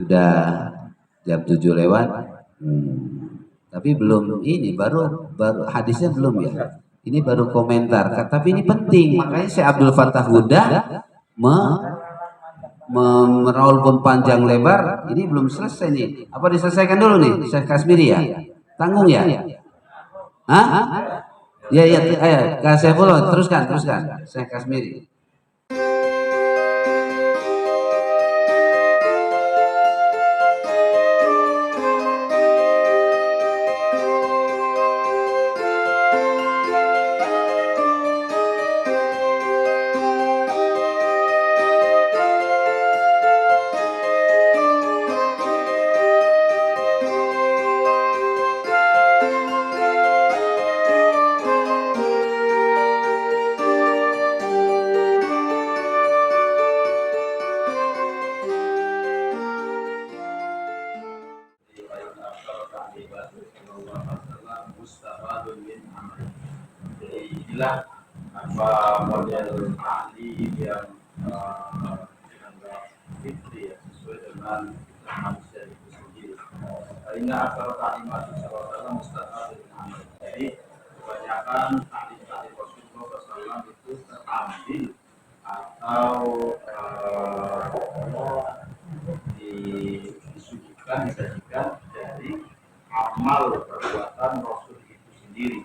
Sudah jam 7 lewat. Tapi belum ini, baru hadisnya belum ya. Ini baru komentar. Tapi ini penting, makanya Syekh Abdul Fattah Huda meraul panjang lebar. Ini belum selesai nih. Apa diselesaikan dulu nih, Syekh Kasmiri ya? Tanggung ya? Hah? Ya, ayo, Kak Saifullah, teruskan, Syekh Kasmiri. Inilah apa model ahli yang fitri ya, sesuai dengan manusia itu sendiri. Ini akar kalimat Rasulullah Mustafa dengan amal. Jadi kebanyakan ahli Rasulullah SAW itu terambil atau disajikan dari amal perbuatan Rasul itu sendiri.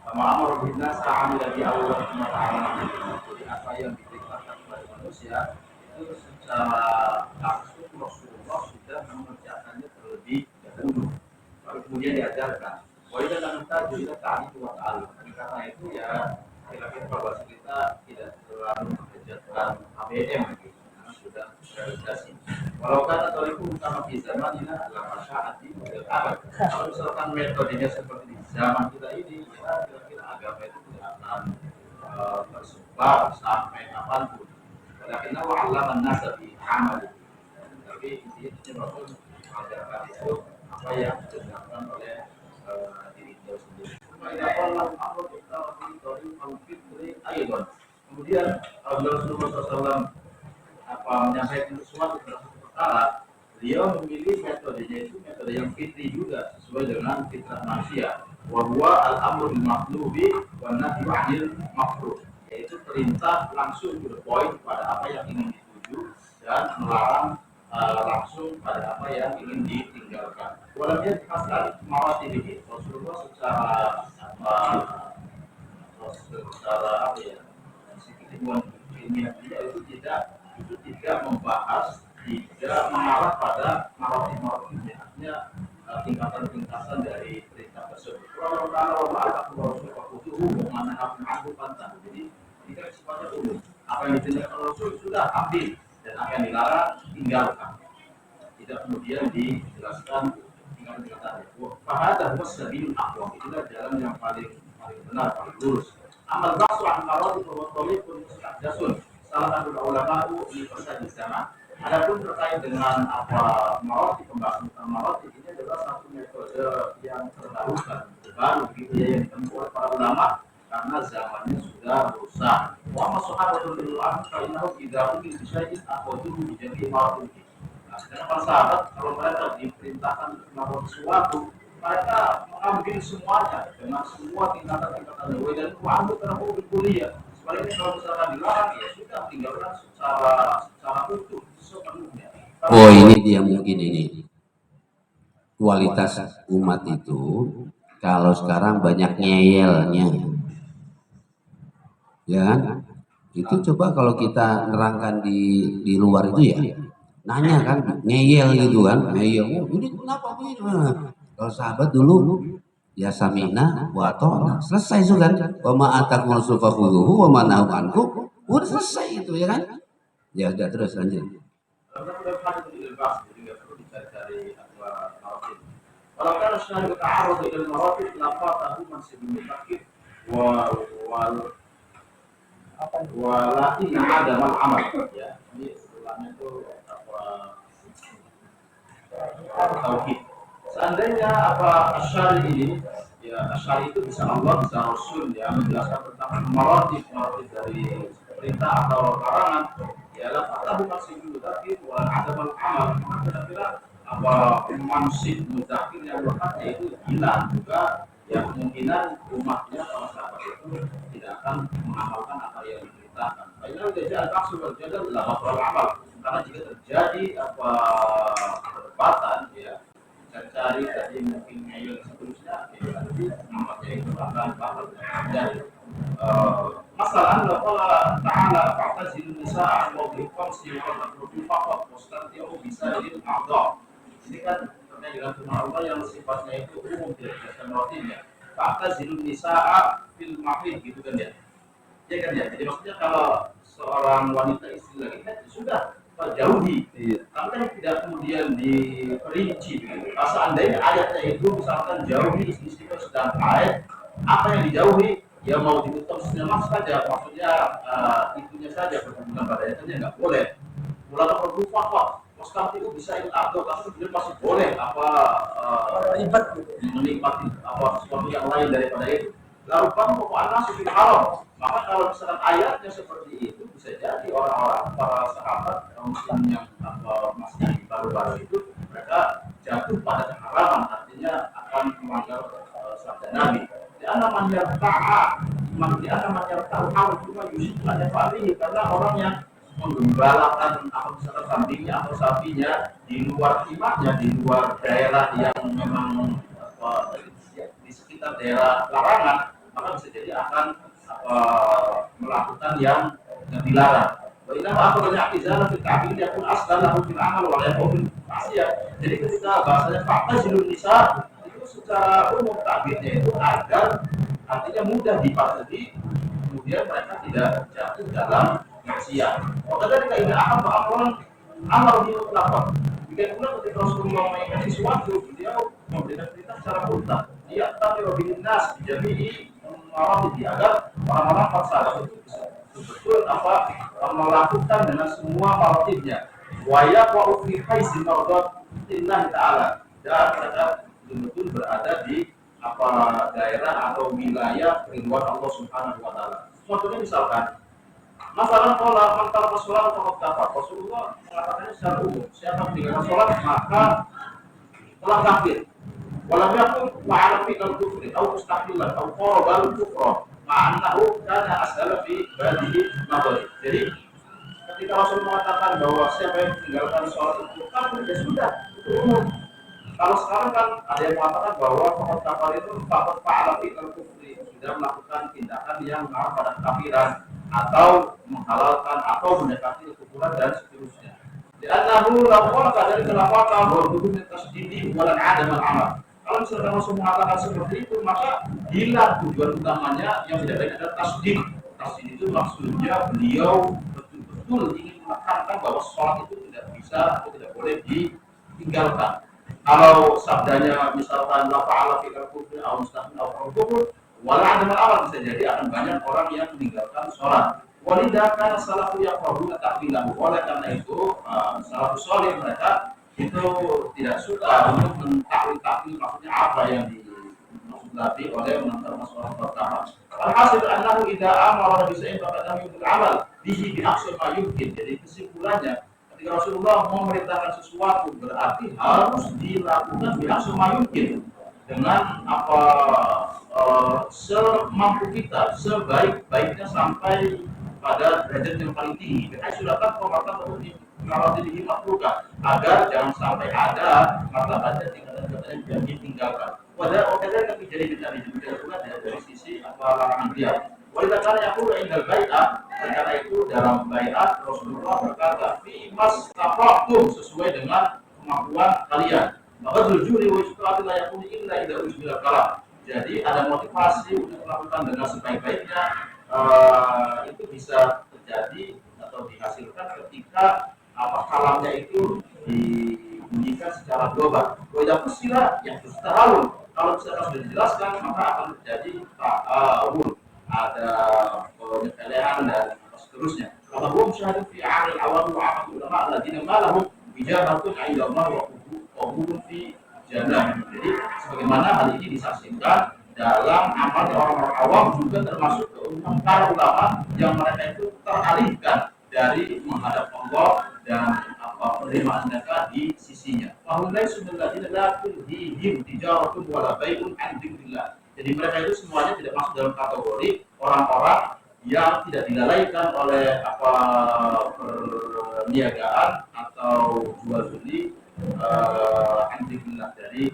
Ma'amur bin nas ta'amila bi Allah Ta'ala. Jadi apa yang diperintahkan kepada manusia itu secara langsung Rasulullah sudah mengerjakannya terlebih dahulu, baru kemudian diajarkan. Wajib dan kita juga tadi Tuhan Allah. Karena itu ya kira-kira bahasa kita tidak terlalu mengerjakan ABM gitu, karena sudah realisasi. Walau kan atau itu utama di zaman ini adalah masyarakat di abad. Kalau misalkan metodenya seperti di zaman kita ini, ya kira-kira agama itu tidak akan tersebar sampai kapanpun. Karena wa'alaman nasabi amal. Tapi intinya Rasul mengajarkan itu apa yang dilakukan oleh diri kita sendiri. Kemudian Rasulullah SAW menyampaikan sesuatu perkara, beliau memilih metodenya itu metode yang fitri juga, sesuai dengan fitrah manusia. Wa huwa al-amru bil maqlubi wan nahyu 'anil makruh, yaitu perintah langsung to the point pada apa yang ingin dituju dan melarang langsung pada apa yang ingin ditinggalkan. Walaupun masalah mawati ini Rasulullah secara ilmuwan ilmiah itu tidak membahas, tidak mengarah pada maroti artinya tingkatan-tingkatan dari perintah tersebut. Jadi kita sifatnya umum. Apa yang ditindak Rasul sudah ambil, dan apa yang dilarang tinggalkan. Tidak kemudian dijelaskan tingkatan-tingkatannya. Fahada huwa sabilul aqwam. Itulah jalan yang paling benar, paling lurus. Amal basu an marati wa tariqun mustahdasun. Salah satu ulama di masa zaman. Adapun terkait dengan apa marati, pembahasan tentang marati ini adalah satu metode yang terdahulukan, baru gitu ya, yang ditempuh oleh para ulama karena zamannya sudah rusak. Wa masahabatul ulama kainahu idza uqil bi syai'in aquduhu bi jami'i marati. Sedangkan para sahabat kalau mereka diperintahkan untuk melakukan sesuatu, mereka mengambil semuanya dengan semua tingkatan-tingkatan level dan mengambil terhadap kuliah. Sebaliknya kalau misalkan dilarang, ya sudah tinggalkan secara utuh sepenuhnya. Oh, ini dia mungkin ini kualitas umat itu. Kalau sekarang banyak ngeyelnya, ya kan? Itu coba kalau kita nerangkan di luar itu ya, nanya kan, ngeyel gitu kan, ngeyel, oh, ini kenapa begini? Kalau sahabat dulu ya samina wa ata'na, selesai itu kan, wa ma atakum rasul fakhuduhu wa ma nahakum anhu, udah selesai itu ya kan. Ya udah, terus lanjut. Kalau kan sudah ta'arud dengan maratib lafatahu masih mutakhir walakin ada amal ya. Ini istilahnya itu apa tauhid. Seandainya apa asyari ini ya, asyari itu bisa Allah bisa Rasul ya, menjelaskan tentang maratib dari perintah atau larangan ya, lafatahu masih mudzakkir wa adamal amal. Maka kira-kira apa mansib mudzakkir yang lekat yaitu hilang juga, ya kemungkinan umatnya para sahabat itu tidak akan mengamalkan apa yang diperintahkan. Karena tidak al-aqsu wal jadal la batal amal. Karena jika terjadi apa perdebatan, ya cari-cari tadi mungkin ngeyel seterusnya, ya nanti amalnya itu akan batal. Dan masalah Allah Ta'ala fa'tazilun nisa'a wa biqamsi wa taqrubu faqat wastanti'u bisaidil a'dha. Ini kan terkait dengan firman Allah yang sifatnya itu umum, tidak berdasarkan rotinnya. Fa'tazilun nisa'a fil mahid, gitu kan ya. Ya kan ya. Jadi maksudnya kalau seorang wanita istri lagi kan sudah jauhi. Tapi kan tidak kemudian diperinci. Seandainya ayatnya itu misalkan jauhi istri yang sedang haid, apa yang dijauhi? Ya mau ditutup senyum saja, maksudnya itunya saja, berhubungan pada itu nggak boleh. Mulai berbuka kok, mustahil itu bisa itu atau tapi dia masih boleh apa menikmati apa sesuatu yang lain daripada itu. Lalu kamu mau anak suci haram, maka kalau misalkan ayatnya seperti itu bisa jadi orang-orang para sahabat muslim yang masih baru-baru itu mereka jatuh pada keharaman, artinya akan melanggar sabda Nabi. Anak tahu hal cuma Yusuf hanya Fahri, karena orang yang menggembalakan apa misalkan kambingnya atau sapinya di luar timahnya, di luar daerah yang memang di sekitar daerah larangan, maka bisa jadi akan melakukan yang dilarang. Aku banyak izah fil ta'bid yakun aslan lahu fil amal wa la yakun maksiat. Jadi ketika bahasanya fakta zilun nisa secara umum takbirnya itu agar artinya mudah dipahami, kemudian mereka tidak jatuh dalam maksiat. Maka ketika ini akan melakukan amal di mutlak. Jika pula ketika Rasulullah mengingatkan sesuatu, beliau memberikan perintah secara mutlak. Dia tapi robin nas jadi orang agar orang-orang fakta itu betul melakukan dengan semua maratibnya. Waya wa fi haisi mardhat Allah Ta'ala, dan mereka betul-betul berada di daerah atau wilayah ridwan Allah Subhanahu wa taala. Contohnya misalkan masalah sholat, antara sholat atau kafir. Rasulullah mengatakannya secara umum, siapa meninggalkan sholat maka telah kafir. Walam yakun ma'ala fi al-kufri atau mustaqilan atau qarabal kufra ma'annahu kana asala fi badihi nadari. Jadi ketika Rasul mengatakan bahwa siapa yang meninggalkan sholat itu kafir, ya sudah, itu umum. Kalau sekarang kan ada yang mengatakan bahwa fakot kafir itu fakot fa'ala fi al-kufri, sudah melakukan tindakan yang mengarah pada kafiran atau menghalalkan atau mendekati kekufuran dan seterusnya. Li'annahu law qala dari kelafatan wa hukum tasdidi wa lan adam al-amal. Kalau misalkan Rasul mengatakan seperti itu, maka hilang tujuan utamanya yang tidak lain adalah tasdid. Tasdid itu maksudnya beliau betul-betul ingin menekankan bahwa sholat itu tidak bisa atau tidak boleh ditinggalkan. Kalau sabdanya misalkan la fa'ala fi al-kufri aw mustahil aw kufur wala adam al-amal, bisa jadi akan banyak orang yang meninggalkan sholat. Walidah kana salafu yaqrabuna ta'wilahu. Oleh karena itu salafus salih mereka itu tidak suka untuk mentakwil-takwil maksudnya apa yang dimaksud Nabi oleh mengantar masalah pertama. Alhasil annahu idza amara bi syai'in faqad lam yukul amal bihi bi aqsa ma yumkin. Jadi kesimpulannya ketika Rasulullah memerintahkan sesuatu berarti harus dilakukan bi aqsa ma yumkin dengan semampu kita, sebaik-baiknya sampai pada derajat yang paling tinggi. Karena sudah kan pemerintahan untuk kalau diri makhlukah agar jangan sampai ada martabatnya tingkatan-tingkatan yang ditinggalkan. Padahal orang yang jadi bicara pula dari sisi larangan dia. Wanita karya aku ingat bai'ah, karena itu dalam bai'ah Rasulullah berkata, fi mas tafaqtum, sesuai dengan kemampuan kalian. Maka jujuri wa istiqati la yakuni illa idza ujmila kalam. Jadi ada motivasi untuk melakukan dengan sebaik-baiknya, itu bisa terjadi atau dihasilkan ketika kalamnya itu dibunyikan secara global. Wajah sila yang terhalun. Kalau misalkan sudah dijelaskan, maka akan terjadi ta'awun, ada penyepelean dan seterusnya. Kalau hum syahadu fi a'al awam wa a'al ulama alladziina ma lahum bijabatun 'inda Allah wa hum fi jannah. Jadi sebagaimana hal ini disaksikan dalam amal orang-orang awam, juga termasuk keumuman para ulama yang mereka itu teralihkan dari menghadap Allah dan penerimaan mereka di sisinya. Faulai sunnalladzina la tulhihim tijaratun wala bai'un an dzikrillah. Jadi mereka itu semuanya tidak masuk dalam kategori orang-orang yang tidak dilalaikan oleh perniagaan atau jual beli an dzikrillah, dari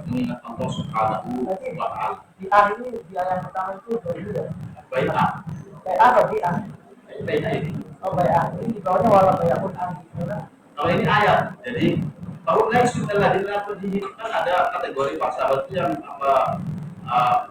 mengingat Allah Subhanahu wa taala. Di A ini di ayat pertama itu dulu ya. Baiklah. Atau di A? Baiklah ini. Oh baik, ini di bawahnya wala bayakun andi. Kalau ini ayat, jadi tahun next setelah dilakukan kan ada kategori para sahabat yang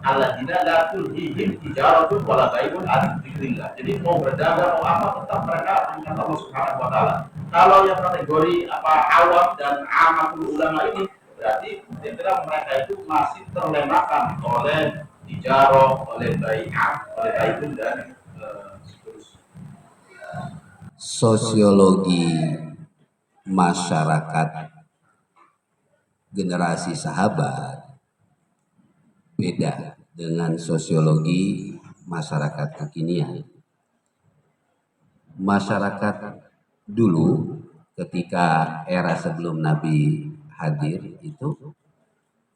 alladzina la tulhihim tijaratun wala bai'un an dzikrillah. Jadi mau berdagang mau apa tetap mereka mengingat Allah Subhanahu wa taala. Kalau yang kategori awam dan amatul ulama ini berarti kira mereka itu masih terlemakan oleh tijarah, oleh bai'ah, oleh bai'un dan seterusnya. Sosiologi masyarakat generasi sahabat beda dengan sosiologi masyarakat kekinian. Masyarakat dulu ketika era sebelum Nabi hadir itu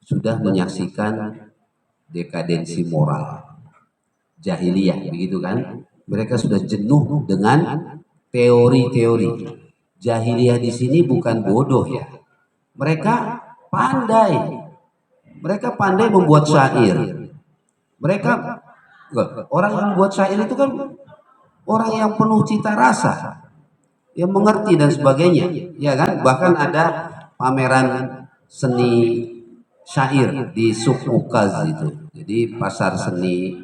sudah menyaksikan dekadensi moral jahiliyah, begitu kan? Mereka sudah jenuh dengan teori-teori. Jahiliyah di sini bukan bodoh ya. Mereka pandai. Mereka pandai membuat syair. Mereka orang yang membuat syair itu kan orang yang penuh cita rasa, yang mengerti dan sebagainya, ya kan? Bahkan ada pameran seni syair di Suk Ukaz itu. Jadi pasar seni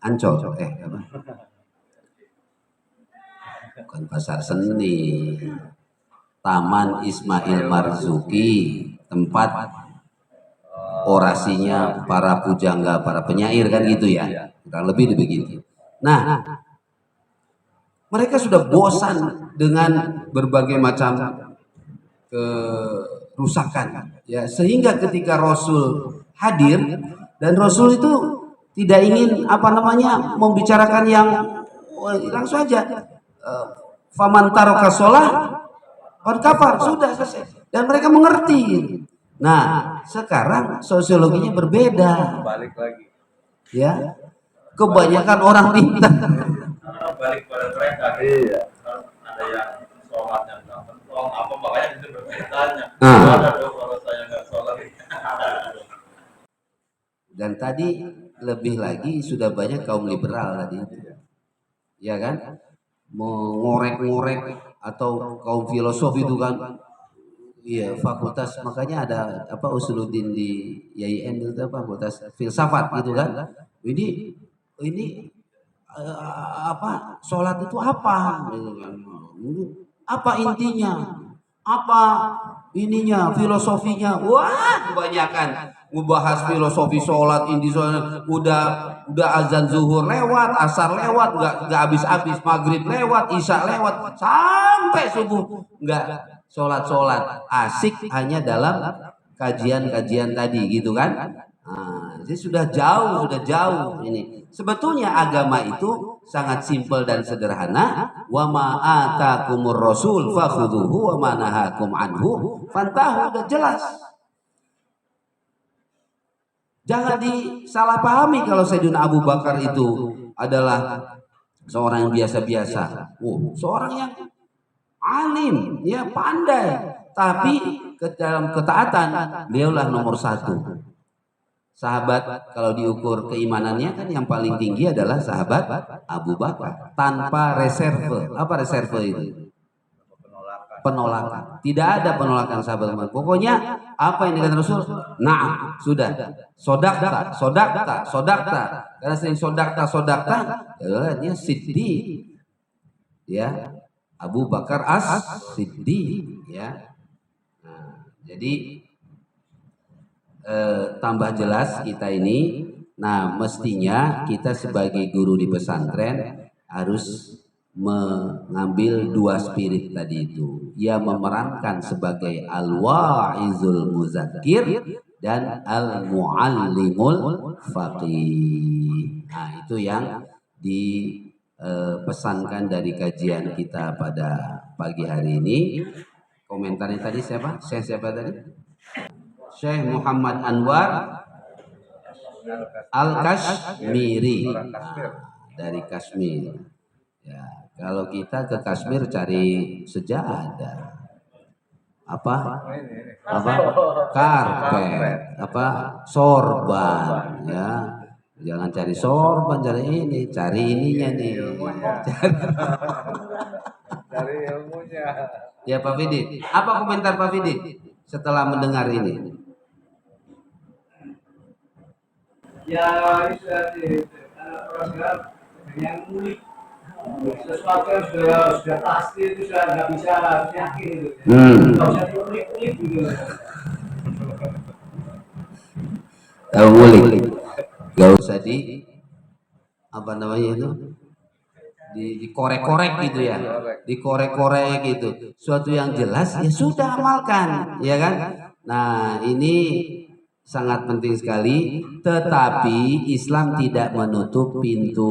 Ancol, apa? Bukan pasar seni, Taman Ismail Marzuki, tempat orasinya para pujangga, para penyair kan gitu ya, kurang lebih begitu. Nah, mereka sudah bosan dengan berbagai macam kerusakan, ya, sehingga ketika Rasul hadir dan Rasul itu tidak ingin membicarakan yang langsung aja. Faman taraka shalah qad kafar, sudah selesai. Dan mereka mengerti. Nah, sekarang sosiologinya berbeda. Balik lagi. Ya. Kebanyakan orang pintar. Balik pada mereka. Iya. Ada yang sholatnya nggak mentong, apa makanya itu bertanya. Ada dong kalau saya nggak sholat. Dan tadi lebih lagi sudah banyak kaum liberal tadi. Ya kan? Mengorek-ngorek atau kaum filosof itu kan, iya, fakultas, makanya ada Usuluddin di YIN itu fakultas filsafat gitu kan. Ini sholat itu apa gitu kan. Apa intinya, apa ininya, filosofinya. Wah, kebanyakan membahas filosofi sholat, inti sholat. Udah azan zuhur lewat, asar lewat, nggak habis-habis, maghrib lewat, isya lewat, sampai subuh nggak sholat, asik hanya dalam kajian tadi gitu kan. Nah, jadi sudah jauh ini. Sebetulnya agama itu sangat simpel dan sederhana. Wa ma atakumur rasul fakhudhuhu wa ma nahakum anhu fantahu, udah jelas. Jangan disalahpahami kalau Sayyidina Abu Bakar itu adalah seorang yang biasa-biasa. Seorang yang alim, ya, pandai, tapi dalam ketaatan beliaulah nomor satu. Sahabat kalau diukur keimanannya kan yang paling tinggi adalah sahabat Abu Bakar, tanpa reserve. Apa reserve itu? Penolakan. Tidak ada penolakan sahabat Muhammad. Pokoknya apa yang dikatakan Rasul, nah, sudah. Sodakta. Karena sering sodakta, dia siddiq. Ya. Abu Bakar as-Siddiq, ya. Nah, jadi tambah jelas kita ini. Nah, mestinya kita sebagai guru di pesantren harus mengambil dua spirit tadi itu. Ia memerankan sebagai al-wa'izul muzakkir dan al-muallimul faqih. Nah, itu yang pesankan dari kajian kita pada pagi hari ini. Komentarnya tadi siapa? Siapa tadi? Syekh Muhammad Anwar Al-Kashmiri, dari Kashmir. Ya, kalau kita ke Kashmir cari sejadah, apa karpet, apa sorban, ya. Jangan cari sorban, cari ini, cari ininya nih. Cari ilmunya. Ya Pak Fidi, apa komentar Pak Fidi setelah mendengar ini? Ya ini sudah orang sekarang yang unik, sesuatu yang sudah pasti itu sudah nggak bisa yakin itu. Nggak usah diulik-ulik gitu. Tahu ngulik, gak usah di apa namanya itu, dikorek-korek gitu ya, dikorek-korek gitu. Suatu yang jelas ya sudah amalkan, ya kan? Nah ini sangat penting sekali. Tetapi Islam tidak menutup pintu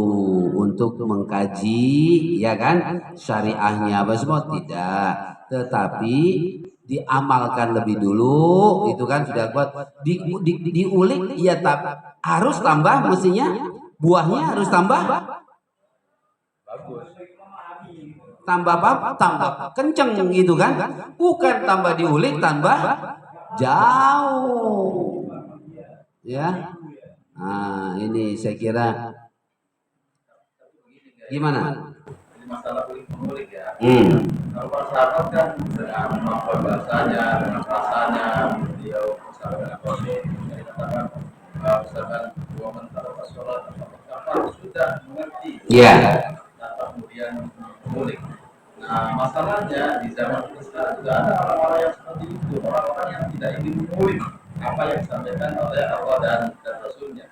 untuk mengkaji, ya kan? Syariahnya apa semua tidak. Tetapi diamalkan lebih dulu, itu kan sudah kuat. Diulik, ya harus tambah, mestinya buahnya harus tambah apa? Tambah kenceng gitu kan? Bukan tambah diulik, tambah jauh, ya. Nah ini saya kira gimana? Ini masalah ulik-mengulik ya. Kalau para sahabat kan dengan kemampuan bahasanya, dengan rasanya, beliau bersama dengan Rasul yang dikatakan misalkan dua mentara sholat apa sudah mengerti, tanpa kemudian mengulik. Nah masalahnya di zaman kita sekarang juga ada orang-orang yang seperti itu, orang-orang yang tidak ingin mengulik apa yang disampaikan oleh Allah dan Rasulnya.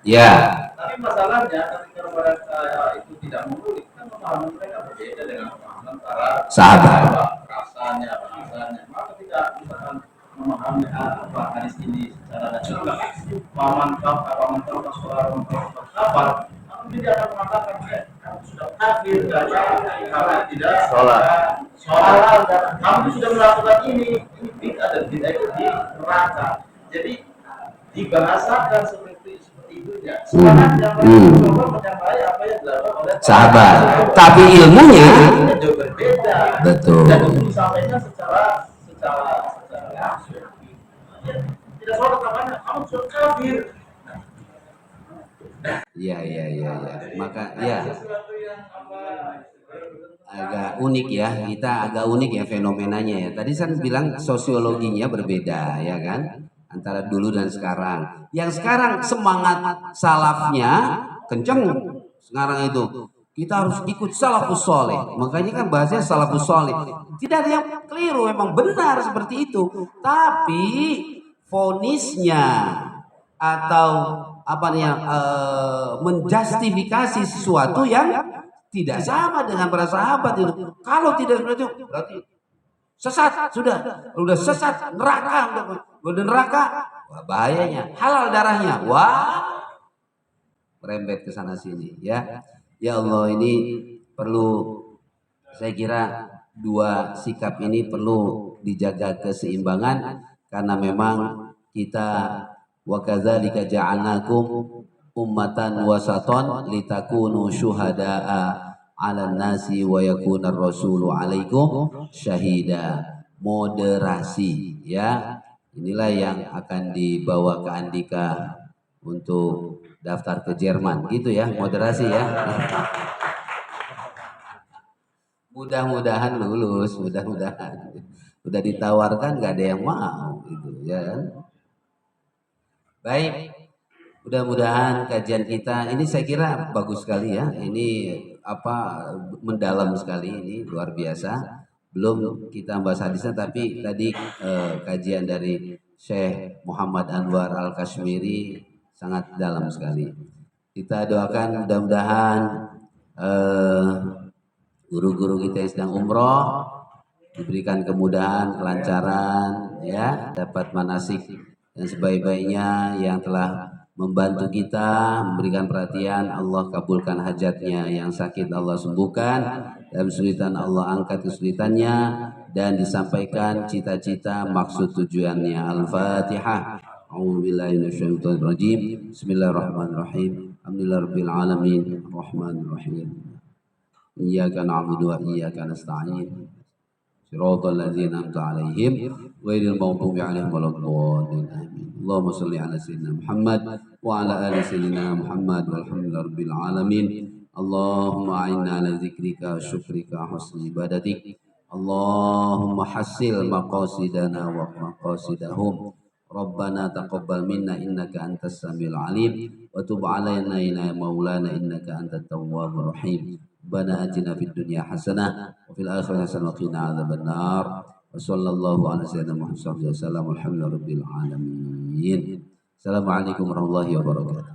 Tapi masalahnya ketika mereka itu tidak mengulik, kan pemahaman mereka berbeda dengan pemahaman para sahabat. Rasanya, bahasanya. Maka ketika misalkan memahami apa hadis ini secara natural, paman apa, dia akan mengatakan kamu sudah kafir karena tidak sholat. Kamu sudah melakukan ini bid'ah, dan bid'ah itu di neraka. Jadi dibahasakan seperti itu ya. Sekarang yang mencoba menyampaikan apa yang dilakukan oleh sahabat, tapi ilmunya jauh berbeda. Betul. Dan itu disampaikan secara tidak sholat namanya kamu sudah kafir. Iya. Maka ya agak unik ya, kita agak unik ya fenomenanya ya. Tadi saya bilang sosiologinya berbeda ya kan, antara dulu dan sekarang. Yang sekarang semangat salafnya kenceng. Sekarang itu kita harus ikut salafus soleh. Makanya kan bahasanya salafus soleh. Tidak ada yang keliru, memang benar seperti itu. Tapi fonisnya atau apa nih, menjustifikasi sesuatu yang tidak sama dengan para sahabat itu. Kalau tidak seperti itu berarti sesat, sudah sesat, neraka, udah neraka, wah bahayanya, halal darahnya, wah merembet ke sana sini ya. Ya Allah, ini perlu, saya kira dua sikap ini perlu dijaga keseimbangan, karena memang kita wa kadzalika ja'alnakum ummatan wasaton litakunu syuhada'a 'alan nasi wa yakuna rasulu 'alaikum syahida. Moderasi ya. Inilah yang akan dibawa ke Andika untuk daftar ke Jerman gitu ya, moderasi ya. Mudah-mudahan lulus, mudah-mudahan. Udah ditawarkan nggak ada yang mau gitu ya kan. Baik, mudah-mudahan kajian kita ini saya kira bagus sekali ya. Ini apa, mendalam sekali, ini luar biasa. Belum kita bahas hadisnya, tapi tadi kajian dari Syekh Muhammad Anwar Al-Kashmiri sangat dalam sekali. Kita doakan mudah-mudahan guru-guru kita yang sedang umroh diberikan kemudahan, kelancaran ya, dapat manasik dan sebaik-baiknya. Yang telah membantu kita, memberikan perhatian. Allah kabulkan hajatnya, yang sakit Allah sembuhkan, dalam kesulitan Allah angkat kesulitannya, dan disampaikan cita-cita maksud tujuannya. Al-Fatihah. A'udzubillahi minasyaitonir rajim. Bismillahirrahmanirrahim. Alhamdulillahirabbil alamin. Arrahmanirrahim. Iyyaka na'budu wa iyyaka nasta'in. Shiratal ladzina an'amta 'alaihim ghairil maghdubi 'alaihim waladdallin. Amin. Allahumma shalli 'ala sayyidina Muhammad wa 'ala ali sayyidina Muhammad walhamdulillahirabbil alamin. Allahumma a'inna 'ala dzikrika wa syukrika wa husni ibadatik. Allahumma hassil maqasidana wa maqasidahum. Rabbana taqabbal minna innaka antas samiul alim wa tub 'alaina ya maulana innaka antat tawwabur rahim. Rabbana atina fid dunya hasanah wa fil akhirati hasanah wa qina adzabannar. Wa sallallahu ala sayyidina Muhammad sallallahu alaihi wasallam. Alhamdulillahirabbil alamin. Assalamualaikum warahmatullahi wabarakatuh.